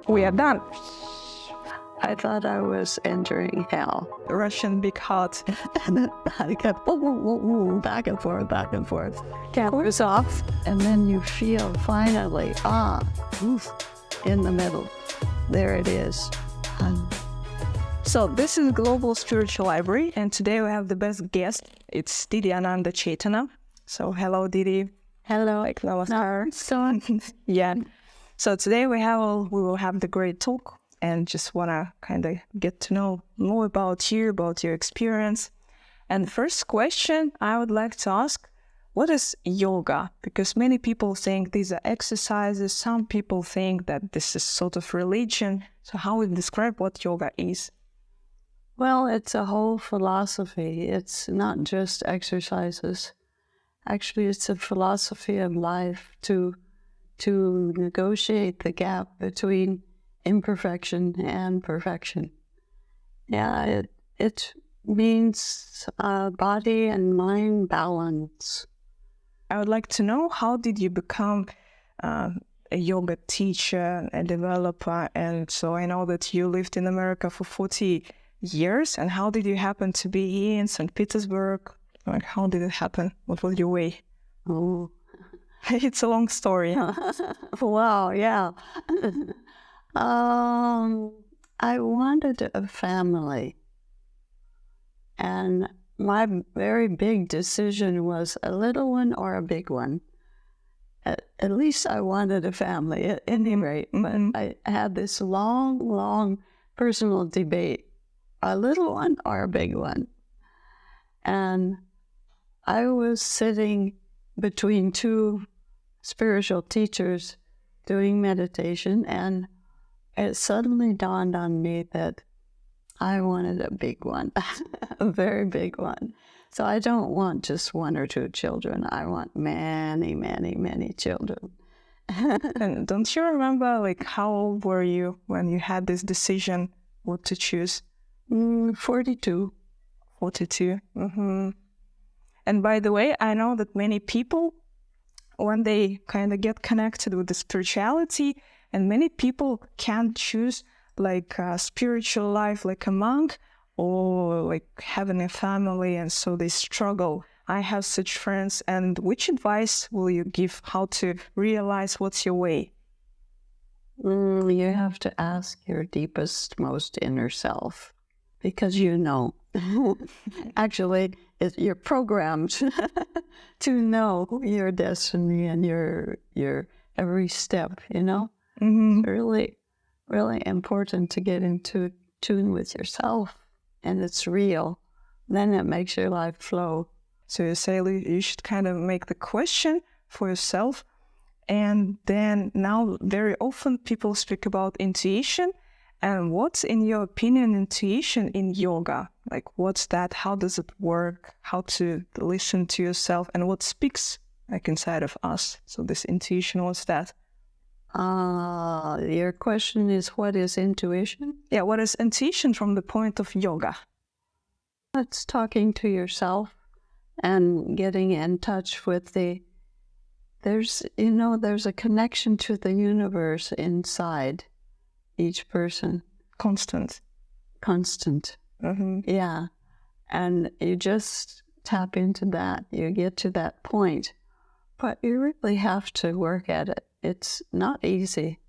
We are done. I thought I was entering hell. The Russian big heart. And then I kept back and forth, back and forth. Cameras off. And then you feel finally, in the middle. There it is. So this is Global Spiritual Library, and today we have the best guest. It's Didi Ananda Cetana. So hello, Didi. Hello. Like namaskar. Yeah. So today we will have the great talk, and just wanna kind of get to know more about you, about your experience. And the first question I would like to ask, what is yoga? Because many people think these are exercises. Some people think that this is sort of religion. So how would you describe what yoga is? Well, it's a whole philosophy. It's not just exercises. Actually, it's a philosophy of life to negotiate the gap between imperfection and perfection. Yeah, it means body and mind balance. I would like to know, how did you become a yoga teacher, a developer? And so I know that you lived in America for 40 years. And how did you happen to be here in St. Petersburg? Like, how did it happen? What was your way? Oh, it's a long story. Wow, yeah. I wanted a family. And my very big decision was a little one or a big one. At least I wanted a family at any rate. But I had this long personal debate. A little one or a big one. And I was sitting between two spiritual teachers doing meditation, and it suddenly dawned on me that I wanted a big one, a very big one. So I don't want just one or two children. I want many children. And don't you remember, like, how old were you when you had this decision what to choose? 42. 42. And by the way, I know that many people, when they kind of get connected with the spirituality, and many people can't choose like a spiritual life like a monk or like having a family, and so they struggle. I have such friends. And which advice will you give how to realize what's your way? You have to ask your deepest, most inner self, because you know. Actually, you're programmed to know your destiny and your every step, you know? Really, really important to get into tune with yourself, and it's real. Then it makes your life flow. So you say you should kind of make the question for yourself. And then now very often people speak about intuition. And what's, in your opinion, intuition in yoga? Like, what's that? How does it work? How to listen to yourself? And what speaks like inside of us? So this intuition, what's that? Your question is, what is intuition? Yeah, what is intuition from the point of yoga? It's talking to yourself and getting in touch with there's a connection to the universe inside each person. Constant. Yeah. And you just tap into that. You get to that point. But you really have to work at it. It's not easy.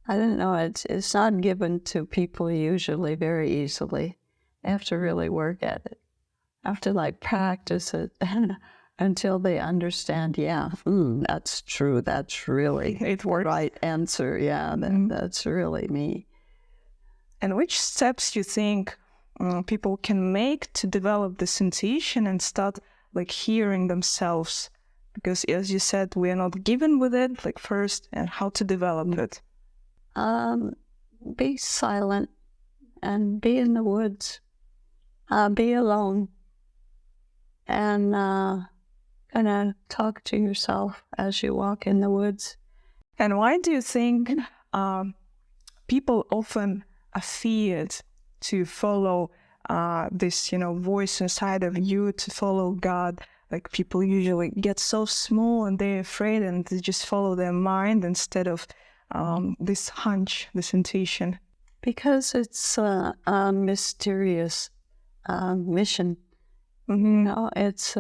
I don't know. It's not given to people usually very easily. They have to really work at it. Have to practice it until they understand, that's true. That's really the right answer. Yeah, that's really me. And which steps you think people can make to develop this intuition and start hearing themselves? Because as you said, we are not given with it first, and how to develop it? Be silent and be in the woods. Be alone. And kind of talk to yourself as you walk in the woods. And why do you think people often are feared to follow this, voice inside of you, to follow God? Like, people usually get so small and they're afraid, and they just follow their mind instead of this hunch, this intuition? Because it's a mysterious mission. It's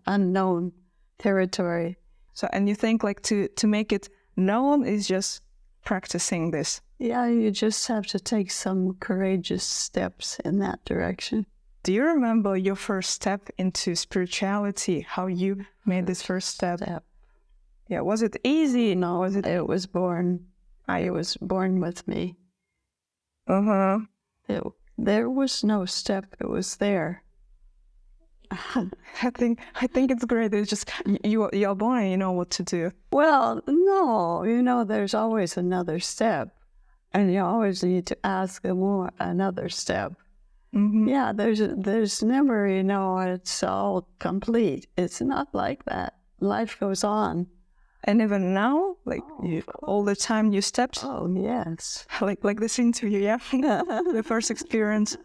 unknown territory. So, and you think like to make it known is just practicing this? Yeah, you just have to take some courageous steps in that direction. Do you remember your first step into spirituality? How you made this first step? Yeah, was it easy? No, Was it? it was born. It was born with me. There was no step. It was there. I think it's great. It's just you're born and you know what to do. Well, no, there's always another step, and you always need to ask another step. Yeah, there's never, it's all complete. It's not like that. Life goes on. And even now, like all the time you stepped. Oh, yes. Like this interview, yeah, the first experience.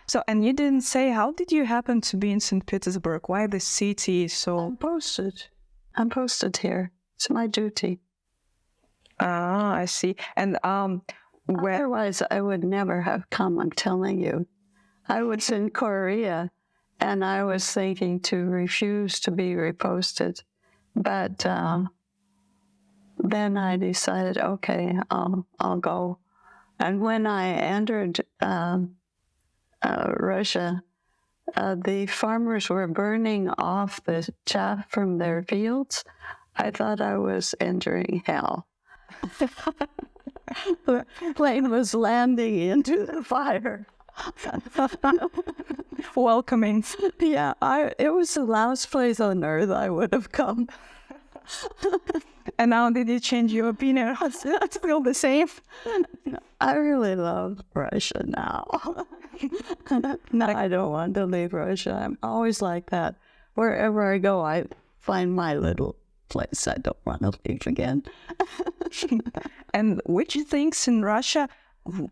So, and you didn't say, how did you happen to be in St. Petersburg? Why the city? So I'm posted here. It's my duty. Ah, I see. And otherwise, I would never have come. I'm telling you. I was in Korea, and I was thinking to refuse to be reposted, but then I decided, okay, I'll go. And when I entered Russia, the farmers were burning off the chaff from their fields. I thought I was entering hell. The plane was landing into the fire. Welcoming. Yeah, it was the last place on earth I would have come. And now did you change your opinion? It's still the same. I really love Russia now. No, I don't want to leave Russia. I'm always like that. Wherever I go, I find my little place. I don't want to leave again. And which things in Russia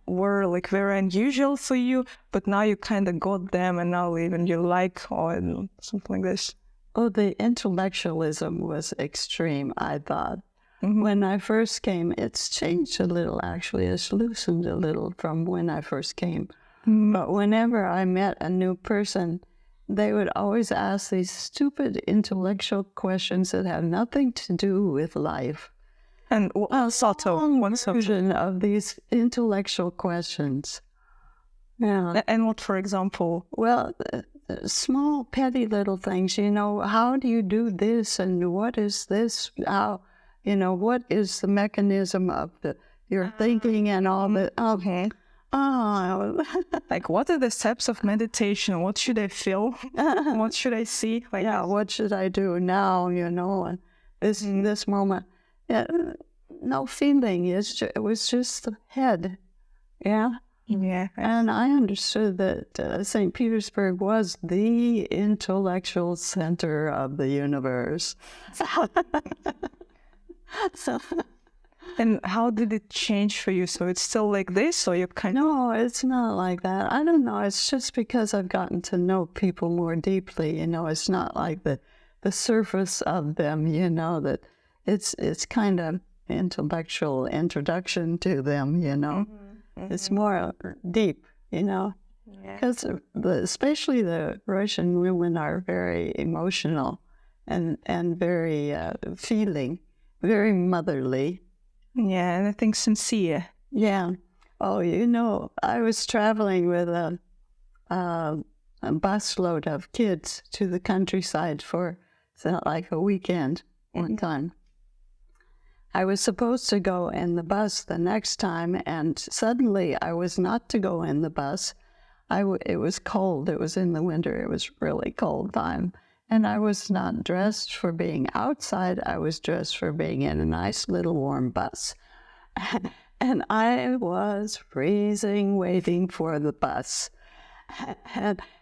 were like very unusual for you, but now you kind of got them and now even you like or something like this? Oh, the intellectualism was extreme, I thought. When I first came, it's changed a little, actually. It's loosened a little from when I first came. But whenever I met a new person, they would always ask these stupid intellectual questions that have nothing to do with life. And one version of these intellectual questions. Yeah. And what, for example? Well, small, petty little things, how do you do this and what is this? How, what is the mechanism of your thinking and all that? Okay. Oh. Like, what are the steps of meditation? What should I feel? What should I see? Like, yeah, what should I do now, and this moment. Yeah, no feeling. It was just the head. Yeah. Yeah. And I understood that St. Petersburg was the intellectual center of the universe. And how did it change for you? So it's still like this, or you kind of... No, it's not like that. I don't know. It's just because I've gotten to know people more deeply. It's not like the surface of them. That it's kind of intellectual introduction to them. It's more deep. Because especially the Russian women are very emotional and very feeling, very motherly. Yeah, and I think sincere. Yeah. Oh, I was traveling with a busload of kids to the countryside for like a weekend one time. I was supposed to go in the bus the next time, and suddenly I was not to go in the bus. It was cold. It was in the winter. It was really cold time. And I was not dressed for being outside. I was dressed for being in a nice little warm bus. And I was freezing waiting for the bus.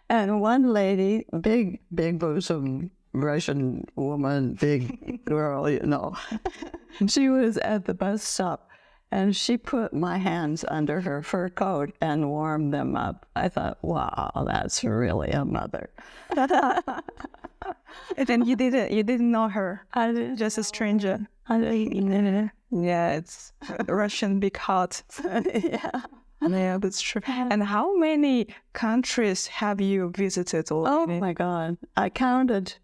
And one lady, big bosom Russian woman, big girl, she was at the bus stop. And she put my hands under her fur coat and warmed them up. I thought, wow, that's really a mother. And then you didn't know her. I didn't. Just a stranger. I didn't. Yeah, it's Russian big heart. Yeah. Yeah, that's true. And how many countries have you visited Oh already? my God. I counted.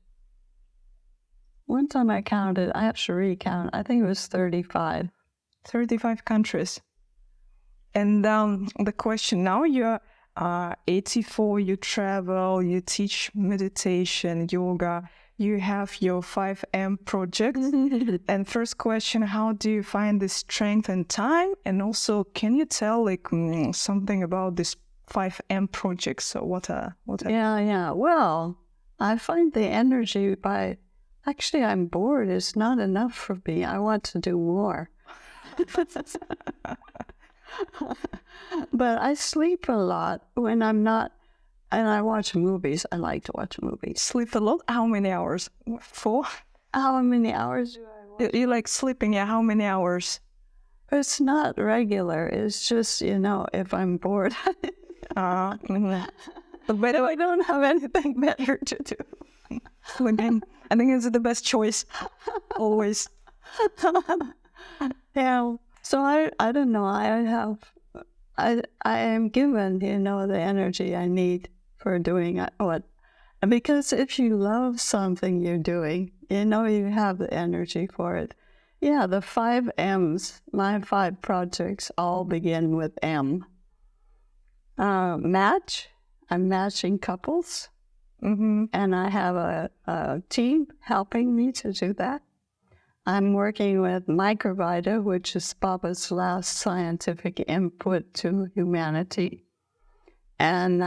One time I counted, I have to recount. I think it was 35. 35 countries. And the question now, you're 84, you travel, you teach meditation, yoga, you have your 5M project. And first question, how do you find the strength and time? And also, can you tell something about this 5M project? So what are Yeah. Well, I find the energy by, actually, I'm bored. It's not enough for me. I want to do more. But I sleep a lot when I'm not, and I watch movies. I like to watch movies. sleep a lot? How many hours? 4? How many hours do I watch? You like sleeping? Yeah, how many hours? It's not regular. It's just, if I'm bored. Mhm. But I don't have anything better to do. Sleeping. I think it's the best choice. Always. Yeah. So I don't know. I am given, the energy I need for doing what. Because if you love something you're doing, you have the energy for it. Yeah, the 5 M's, my 5 projects all begin with M. Match. I'm matching couples. Mm-hmm. And I have a team helping me to do that. I'm working with Microvita, which is Baba's last scientific input to humanity. And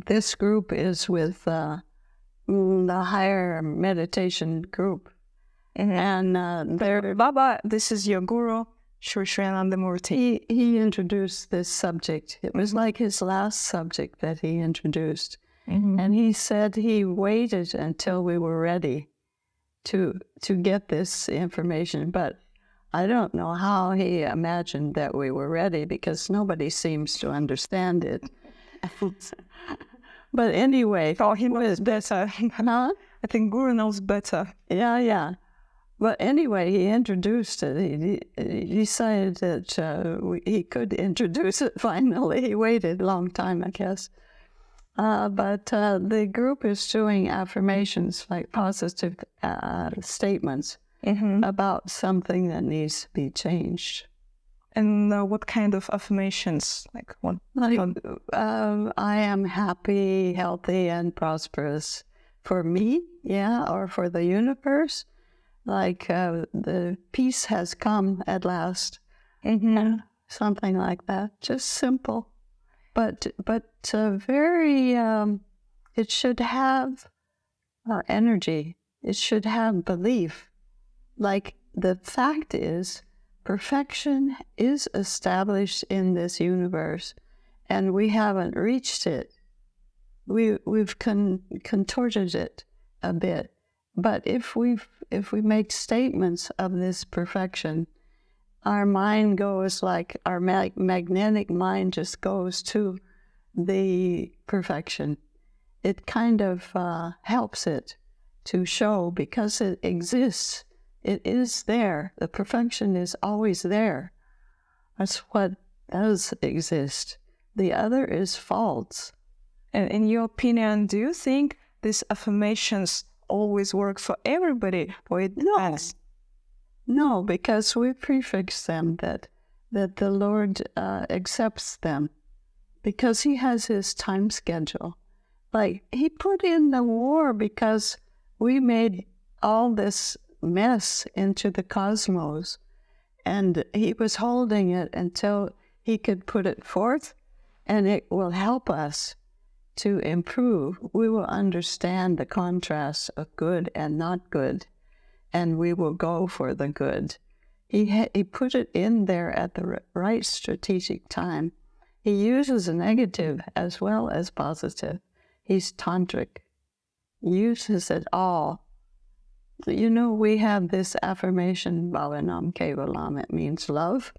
this group is with the higher meditation group. Mm-hmm. And they're Baba, this is your guru, Sri Ananda Murti. he introduced this subject. It was like his last subject that he introduced. Mm-hmm. And he said he waited until we were ready to get this information. But I don't know how he imagined that we were ready, because nobody seems to understand it. But anyway, Oh, he knows better. huh? I think Guru knows better. Yeah. But anyway, he introduced it. He decided that he could introduce it finally. He waited a long time, I guess. But the group is doing affirmations, like positive statements about something that needs to be changed. And what kind of affirmations? Like what? Like, I am happy, healthy, and prosperous for me, or for the universe. Like the peace has come at last. Mm-hmm. Something like that. Just simple. But very, it should have energy. It should have belief. Like, the fact is, perfection is established in this universe, and we haven't reached it. We've contorted it a bit. But if we make statements of this perfection, our mind goes like, our magnetic mind just goes to the perfection. It kind of helps it to show, because it exists. It is there. The perfection is always there. That's what does exist. The other is false. And in your opinion, do you think these affirmations always work for everybody, or it depends? No, because we prefix them that the Lord accepts them, because he has his time schedule. Like, he put in the war because we made all this mess into the cosmos, and he was holding it until he could put it forth, and it will help us to improve. We will understand the contrast of good and not good, and we will go for the good. He put it in there at the right strategic time. He uses negative as well as positive. He's tantric. He uses it all. We have this affirmation, Bhavanam Kevalam. It means love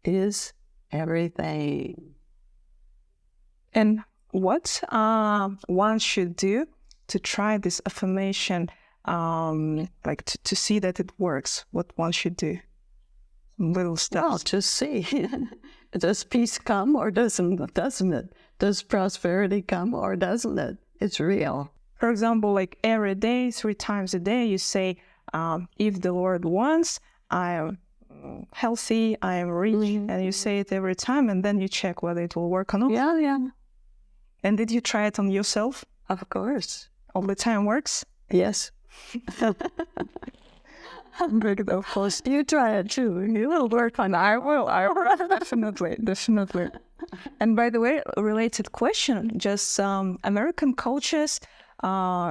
is everything. And what one should do to try this affirmation like to see that it works, what one should do? Some little steps. Well, to see. Does peace come or doesn't it? Does prosperity come or doesn't it? It's real. For example, like every day, 3 times a day, you say, if the Lord wants, I am healthy, I am rich, and you say it every time, and then you check whether it will work or not. Yeah, yeah. And did you try it on yourself? Of course. All the time works? Yes. Of course, you try it too. You will work on it. I will. Definitely. And by the way, a related question, just American coaches,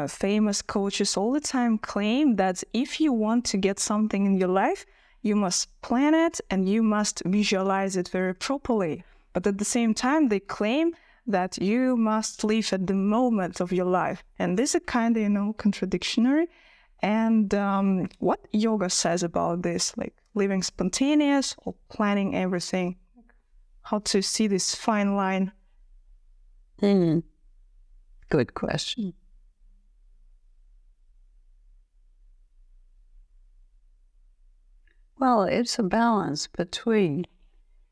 famous coaches all the time claim that if you want to get something in your life, you must plan it and you must visualize it very properly. But at the same time, they claim that you must live at the moment of your life. And this is kind of, contradictory. And what yoga says about this, like living spontaneous or planning everything, how to see this fine line? Good question. Well, it's a balance between,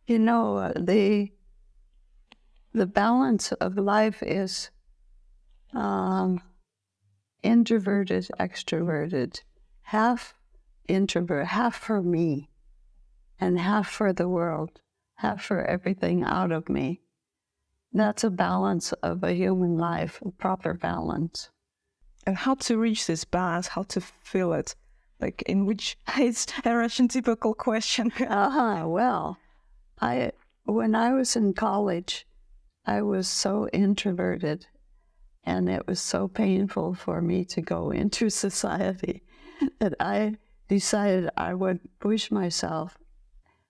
the balance of life is introverted, extroverted, half introvert, half for me, and half for the world, half for everything out of me. That's a balance of a human life, a proper balance. And how to reach this balance, how to feel it, like in which, it's a Russian typical question. Well, when I was in college, I was so introverted, and it was so painful for me to go into society that I decided I would push myself.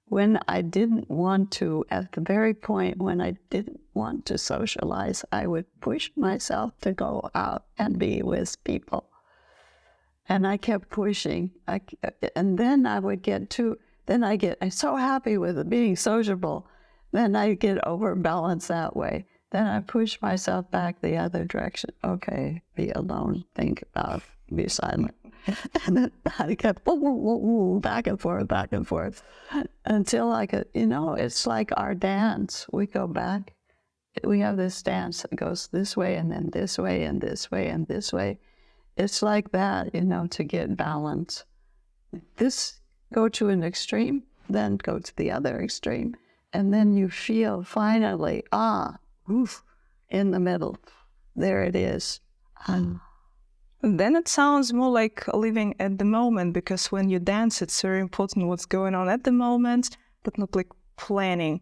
When I didn't want to, at the very point when I didn't want to socialize, I would push myself to go out and be with people. And I kept pushing. And then I would I'm so happy with being sociable. Then I get overbalanced that way. Then I push myself back the other direction. Okay, be alone, think about, be silent. And then I kept back and forth until I could, it's like our dance. We go back. We have this dance that goes this way and then this way and this way and this way. It's like that, to get balance. Go to an extreme, then go to the other extreme. And then you feel finally, in the middle. There it is. Then it sounds more like living at the moment, because when you dance, it's very important what's going on at the moment, but not like planning.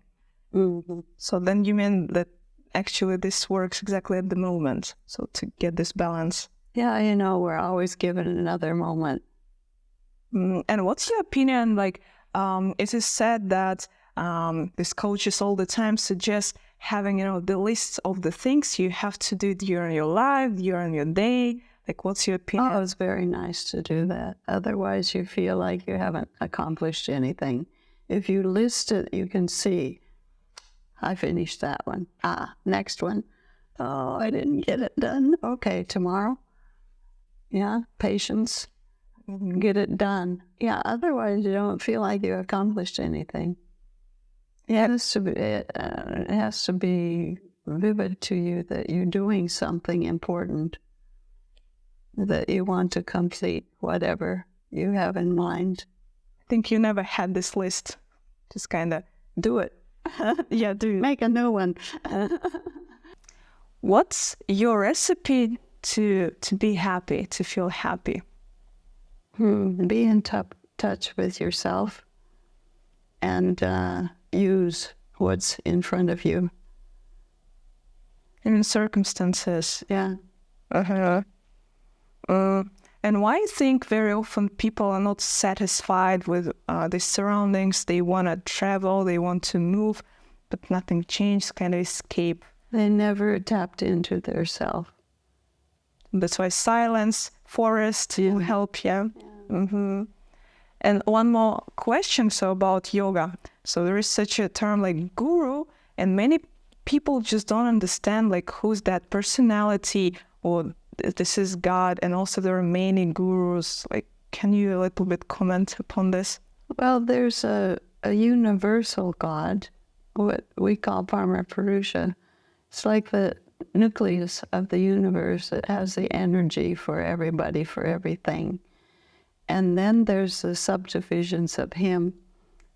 Mm-hmm. So then you mean that actually this works exactly at the moment, so to get this balance. Yeah, we're always given another moment. And what's your opinion? Like, it is said that these coaches all the time suggest having, the list of the things you have to do during your life, during your day. Like, what's your opinion? Oh, it's very nice to do that. Otherwise, you feel like you haven't accomplished anything. If you list it, you can see, I finished that one. Next one. Oh, I didn't get it done. Okay, tomorrow. Yeah, patience. Get it done. Yeah, otherwise you don't feel like you accomplished anything. It has to be vivid to you that you're doing something important, that you want to complete whatever you have in mind. I think you never had this list. Just kind of do it. Yeah, do it. Make a new one. What's your recipe to be happy, to feel happy? Be in touch with yourself and use what's in front of you. In circumstances. Yeah. And why I think very often people are not satisfied with the surroundings. They want to travel, they want to move, but nothing changes, kind of escape. They never tapped into their self. That's why silence, forest will help you. Mm-hmm. And one more question, about yoga. So there is such a term like guru, and many people just don't understand who's that personality or this is God, and also there are many gurus. Like, can you a little bit comment upon this? Well, there's a universal God, what we call Parama-Purusha. It's like the nucleus of the universe. It has the energy for everybody, for everything. And then there's the subdivisions of him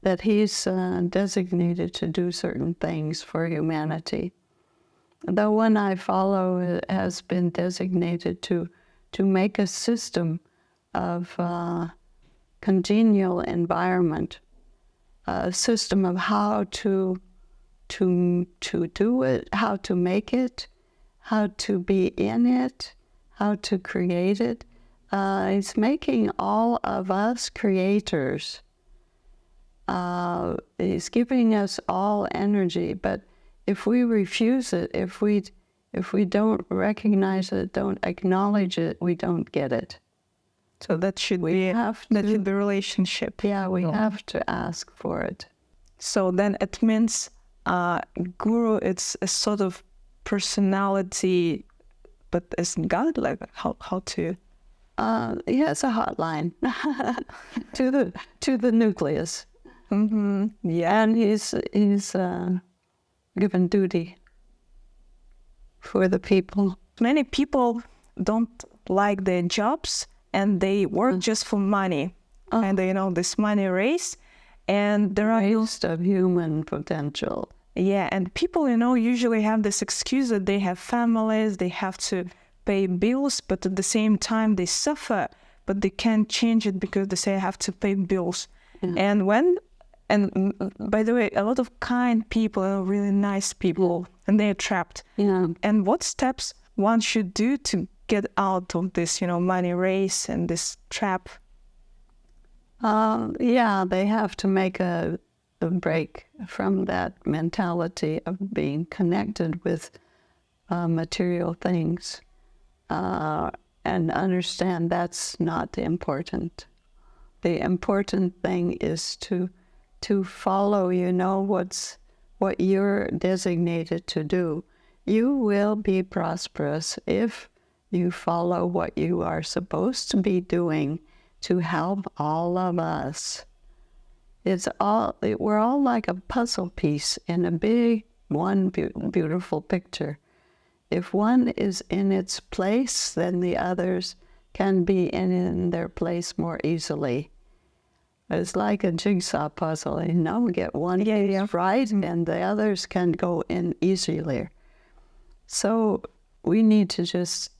that he's designated to do certain things for humanity. The one I follow has been designated to make a system of congenial environment, a system of how to do it, how to make it, how to be in it, how to create it. It's making all of us creators. He's giving us all energy, but if we refuse it, if we don't recognize it, don't acknowledge it, we don't get it. So that should be the relationship. Yeah, we have to ask for it. So then it means guru, it's a sort of personality, but as God, like how to? He has a hotline to the nucleus. Mm-hmm. Yeah, and he's given duty for the people. Many people don't like their jobs and they work just for money. And they this money race, and there are waste of human potential. Yeah, and people usually have this excuse that they have families, they have to pay bills, but at the same time they suffer, but they can't change it because they say I have to pay bills. Yeah. And by the way, a lot of kind people are really nice people, and they're trapped. Yeah. And what steps one should do to get out of this, money race and this trap? They have to make a break from that mentality of being connected with material things, and understand that's not important. The important thing is to follow, what you're designated to do. You will be prosperous if you follow what you are supposed to be doing to help all of us. We're all like a puzzle piece in a big one beautiful picture. If one is in its place, then the others can be in their place more easily. It's like a jigsaw puzzle, we get one piece right, and the others can go in easily. So we need to just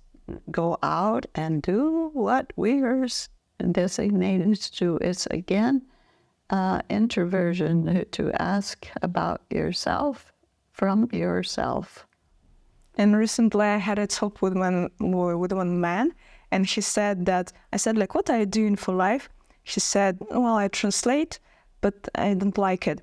go out and do what we are designated to do. It's again introversion, to ask about yourself from yourself. And recently I had a talk with one man, and he said that, I said, like, what are you doing for life? He said, well, I translate, but I don't like it.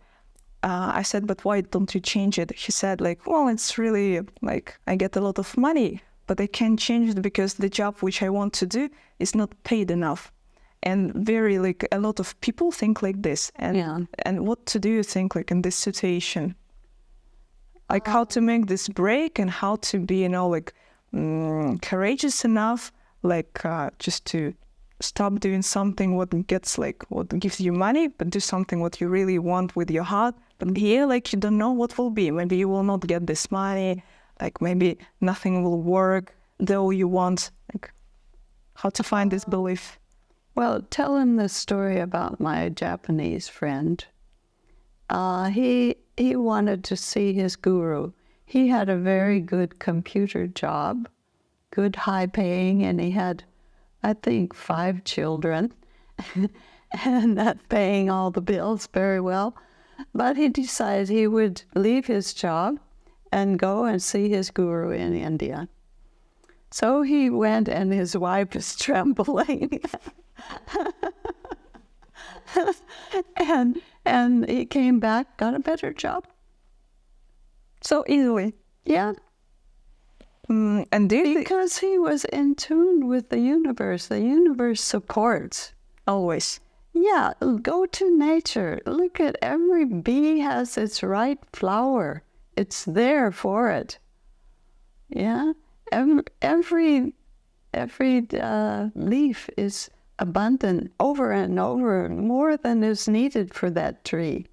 I said, but why don't you change it? He said, like, well, it's really, like, I get a lot of money, but I can't change it because the job which I want to do is not paid enough. And a lot of people think like this. And what to do, you think, like, in this situation? Like, how to make this break and how to be, courageous enough, like, just to stop doing something what gives you money, but do something what you really want with your heart. But here, like, you don't know what will be. Maybe you will not get this money, like maybe nothing will work, though you want, like, how to find this belief. Well, tell him the story about my Japanese friend. He wanted to see his guru. He had a very good computer job, good high paying, and he had, I think, 5 children, and not paying all the bills very well. But he decided he would leave his job and go and see his guru in India. So he went, and his wife is trembling. and he came back, got a better job. So easily. Yeah. And because he was in tune with the universe. The universe supports. Always. Yeah, go to nature. Look at every bee has its right flower. It's there for it. Yeah, every every leaf is abundant over and over, more than is needed for that tree.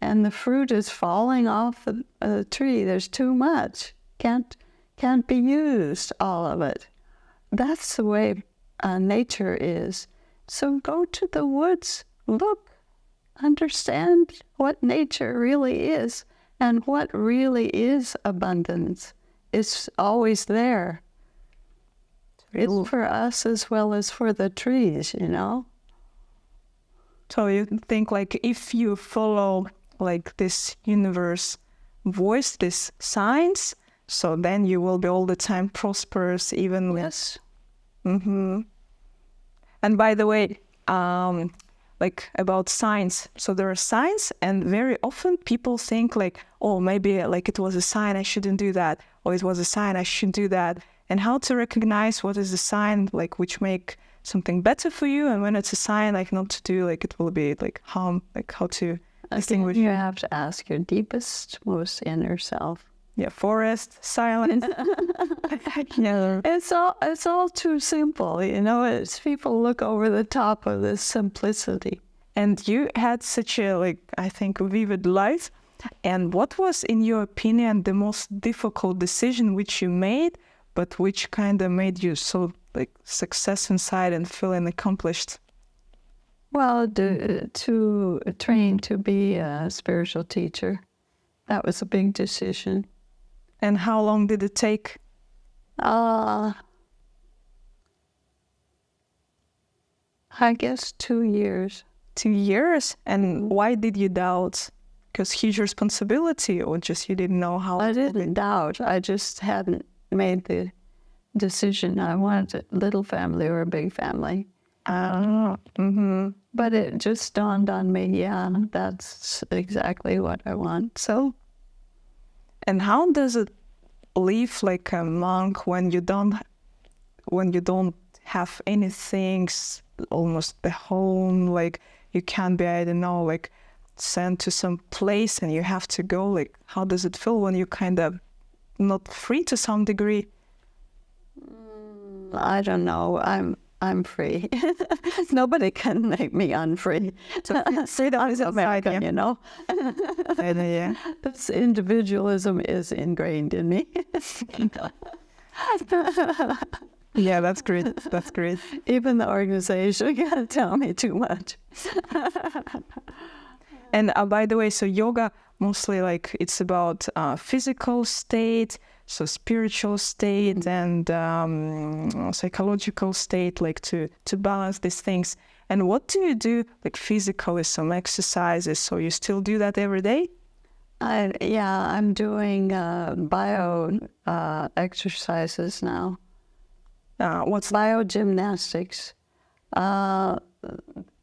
And the fruit is falling off the tree. There's too much. Can't be used, all of it. That's the way nature is. So go to the woods, look, understand what nature really is, and what really is abundance. It's always there. It's for us as well as for the trees, you know. So you think like if you follow like this universe voice, this science, so then you will be all the time prosperous, even Yes. Mm-hmm. And by the way, like about science, so there are signs, and very often people think like, oh, maybe like it was a sign, I shouldn't do that, or it was a sign, I shouldn't do that. And how to recognize what is a sign, like which make something better for you, and when it's a sign like not to do, like it will be like harm, like how to distinguish. You have to ask your deepest, most inner self. Yeah, forest, silence. Yeah. It's all too simple, you know. It's people look over the top of this simplicity. And you had such a, like, I think, vivid life. And what was, in your opinion, the most difficult decision which you made, but which kind of made you so, like, success inside and feeling accomplished? Well, to train to be a spiritual teacher, that was a big decision. And how long did it take? I guess 2 years. 2 years? And why did you doubt? Because huge responsibility, or just you didn't know how? I didn't doubt. I just hadn't made the decision. I wanted a little family or a big family. Mm-hmm. But it just dawned on me, yeah, that's exactly what I want. So, and how does it live like a monk when you don't have anything, almost the home, like you can't be, I don't know, like sent to some place and you have to go? Like, how does it feel when you're kind of not free to some degree? I don't know. I'm free. Nobody can make me unfree. Freedom is American, you know. Yeah. This individualism is ingrained in me. Yeah, that's great. That's great. Even the organization can't tell me too much. And by the way, so yoga mostly like it's about physical state, so spiritual state and psychological state, like to balance these things. And what do you do, like physically, some exercises? So you still do that every day? I'm doing bio exercises now. What's biogymnastics?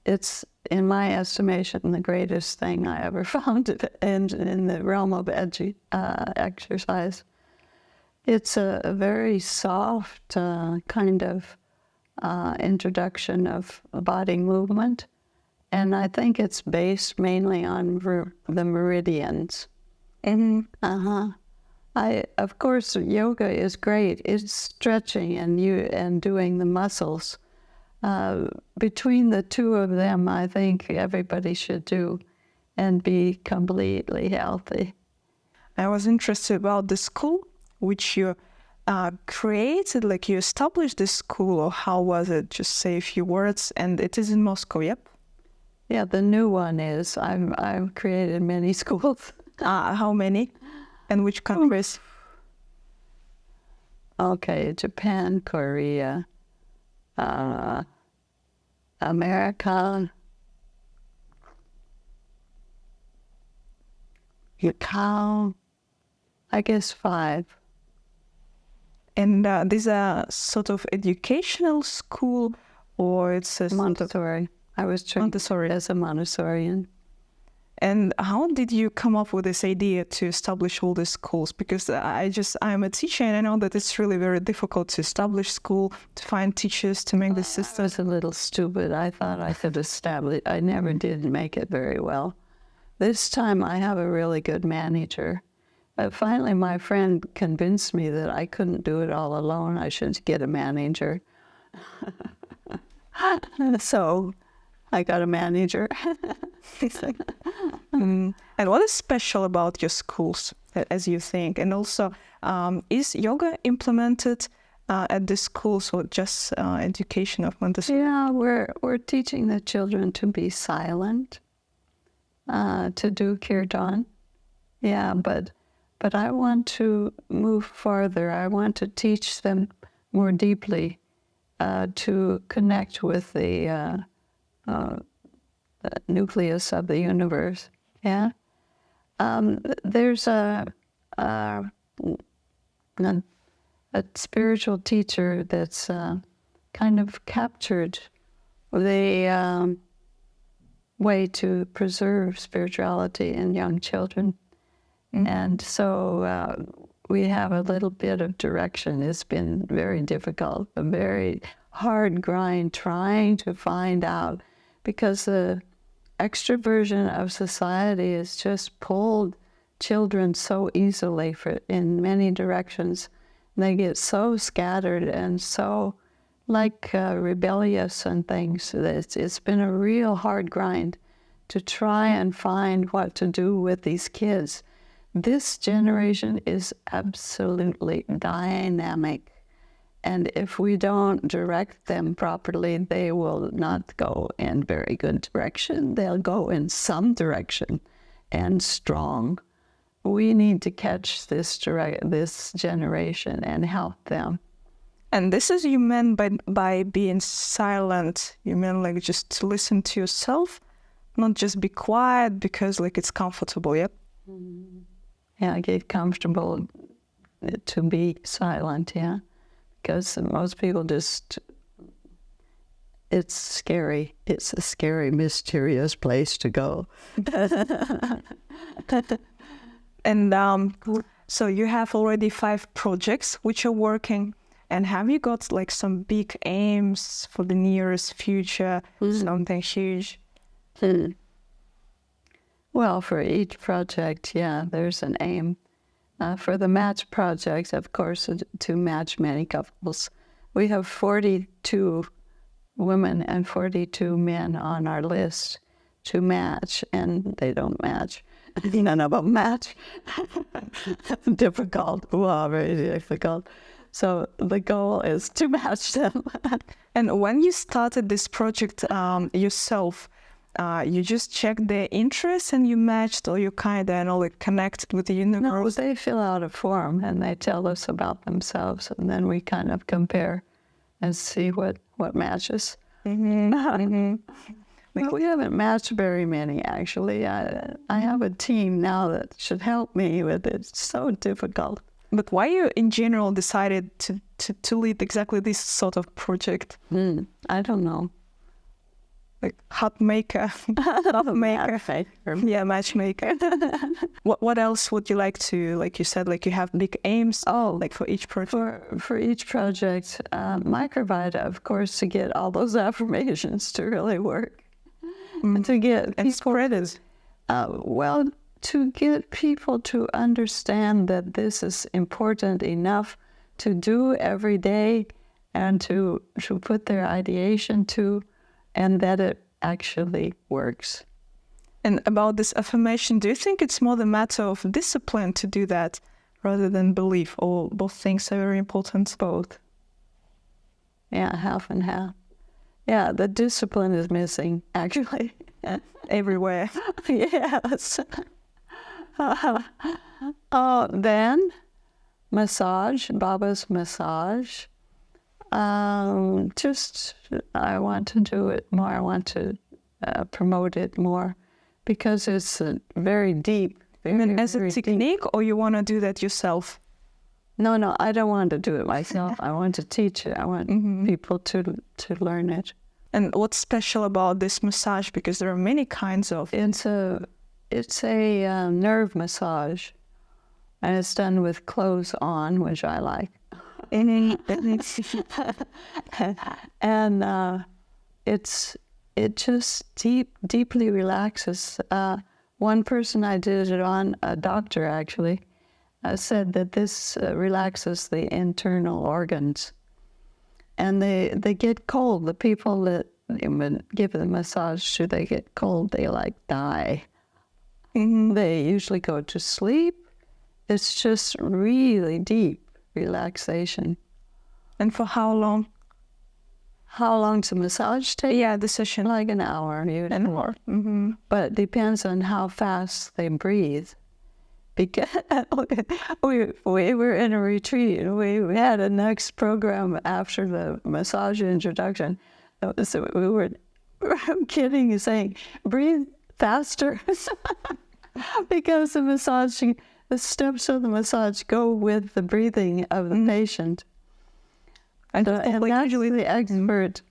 It's, in my estimation, the greatest thing I ever found in the realm of exercise. It's a very soft kind of introduction of body movement, and I think it's based mainly on the meridians. Of course, yoga is great. It's stretching and doing the muscles. Between the two of them, I think everybody should do and be completely healthy. I was interested about the school which you created, like you established this school, or how was it? Just say a few words. And it is in Moscow, yep? Yeah, the new one is. I've created many schools. How many? And which countries? Okay, Japan, Korea, America, Macau, I guess 5. And these are sort of educational school, or it's a Montessori. I was trained Montessori as a Montessorian. And how did you come up with this idea to establish all these schools? Because I'm a teacher, and I know that it's really very difficult to establish school, to find teachers, to make the system. I was a little stupid. I thought I could establish. I never did make it very well. This time I have a really good manager, Finally, my friend convinced me that I couldn't do it all alone. I should get a manager. So I got a manager. And what is special about your schools, as you think? And also, is yoga implemented at the schools, or just education of Montessori? Yeah, we're teaching the children to be silent, to do kirtan. Yeah, but I want to move farther. I want to teach them more deeply to connect with the nucleus of the universe. Yeah, there's a spiritual teacher that's kind of captured the way to preserve spirituality in young children. And so we have a little bit of direction. It's been very difficult, a very hard grind trying to find out, because the extroversion of society has just pulled children so easily in many directions. They get so scattered and so rebellious and things. It's been a real hard grind to try and find what to do with these kids. This generation is absolutely dynamic. And if we don't direct them properly, they will not go in very good direction. They'll go in some direction, and strong. We need to catch this generation and help them. And this is you meant by being silent. You mean like just to listen to yourself, not just be quiet because like it's comfortable, yep? Yeah, get comfortable to be silent, yeah. Because most people it's scary. It's a scary, mysterious place to go. And so you have already 5 projects which are working. And have you got like some big aims for the nearest future, something huge? Well, for each project, yeah, there's an aim. For the match project, of course, to match many couples. We have 42 women and 42 men on our list to match, and they don't match. None of them match. Difficult. Wow, very difficult. So the goal is to match them. And when you started this project yourself, you just checked their interests and you matched, or you kind of like connected with the universe? No, they fill out a form and they tell us about themselves, and then we kind of compare and see what matches. Well, we haven't matched very many, actually. I have a team now that should help me with it. It's so difficult. But why you in general decided to lead exactly this sort of project? I don't know. Like hot maker, yeah, matchmaker. What else would you like to, like you said, like you have big aims, like for each project? For each project, microvita, of course, to get all those affirmations to really work, and to get and spread it. Well, to get people to understand that this is important enough to do every day, and to put their ideation to. And that it actually works. And about this affirmation, do you think it's more the matter of discipline to do that rather than belief, or both things are very important? Both. Yeah, half and half. Yeah, the discipline is missing, actually. Everywhere. Yes. Then massage, Baba's massage. I want to do it more. I want to promote it more, because it's very deep. As a technique, or you want to do that yourself? No, I don't want to do it myself. I want to teach it. I want people to learn it. And what's special about this massage? Because there are many kinds of. It's a nerve massage, and it's done with clothes on, which I like. And it just deeply relaxes. One person I did it on, a doctor actually, said that this relaxes the internal organs. And they get cold. The people that give the massage, should they get cold, they like die. They usually go to sleep. It's just really deep relaxation. And for how long? How long does the massage take? Yeah, the session. Like an hour. An hour. But it depends on how fast they breathe. Because we were in a retreat, and we had a next program after the massage introduction. So we were kidding, saying, breathe faster. Because the steps of the massage go with the breathing of the patient. And that's the expert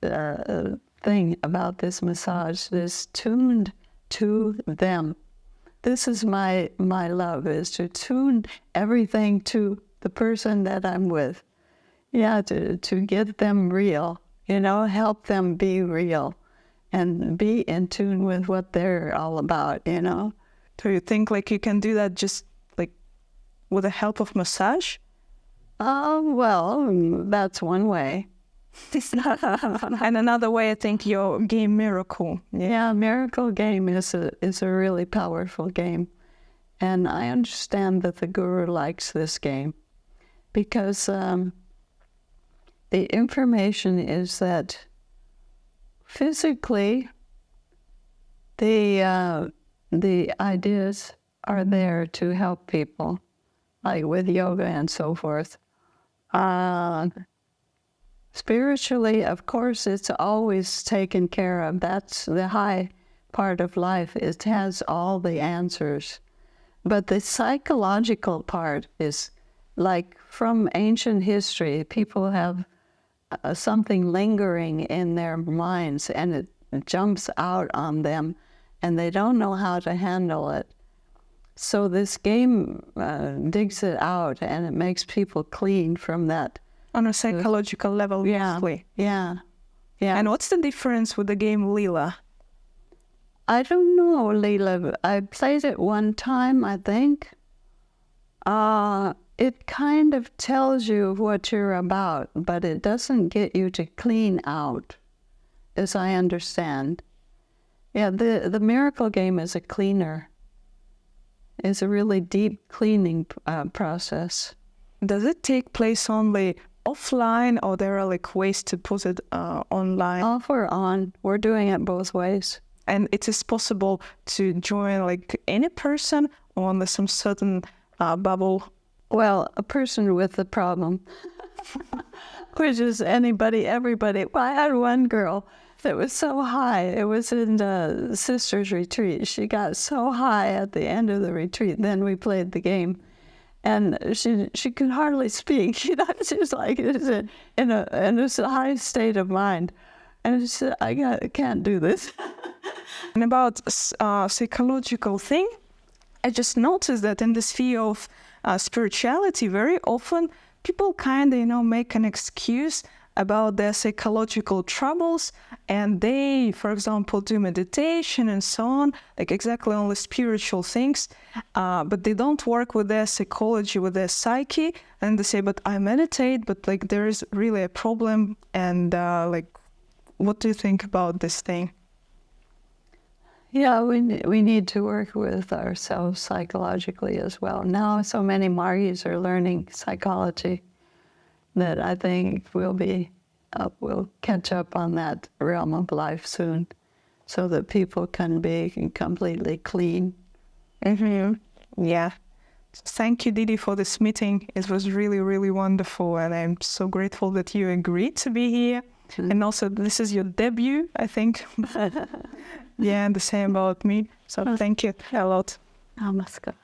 thing about this massage, is tuned to them. This is my love, is to tune everything to the person that I'm with. Yeah, to get them real, help them be real and be in tune with what they're all about, So you think like you can do that just like with the help of massage? Well, that's one way. And another way, I think your game Miracle. Yeah, Miracle game is a really powerful game. And I understand that the guru likes this game because the information is that physically the ideas are there to help people, like with yoga and so forth. Spiritually, of course, it's always taken care of. That's the high part of life. It has all the answers. But the psychological part is like from ancient history, people have something lingering in their minds, and it jumps out on them, and they don't know how to handle it. So this game digs it out, and it makes people clean from that. On a psychological level, mostly. Yeah. And what's the difference with the game Leela? I don't know, Leela. I played it one time, I think. It kind of tells you what you're about, but it doesn't get you to clean out, as I understand. Yeah, the miracle game is a cleaner. It's a really deep cleaning process. Does it take place only offline, or there are like ways to put it online? Off or on. We're doing it both ways. And it is possible to join like any person or only some certain bubble? Well, a person with a problem, which is anybody, everybody. Well, I had one girl that was so high. It was in the sister's retreat. She got so high at the end of the retreat. Then we played the game. And she could hardly speak. She was like in a high state of mind. And she said, I can't do this. And about psychological thing, I just noticed that in the sphere of spirituality, very often people kind of, make an excuse about their psychological troubles, and they, for example, do meditation and so on, like exactly only spiritual things, but they don't work with their psychology, with their psyche, and they say, but I meditate, but like there is really a problem, and like, what do you think about this thing? Yeah, we need to work with ourselves psychologically as well. Now so many Margis are learning psychology that I think we'll catch up on that realm of life soon, so that people can be completely clean. Yeah. Thank you, Didi, for this meeting. It was really, really wonderful, and I'm so grateful that you agreed to be here. And also, this is your debut, I think. Yeah, and the same about me. So thank you a lot. Namaskar.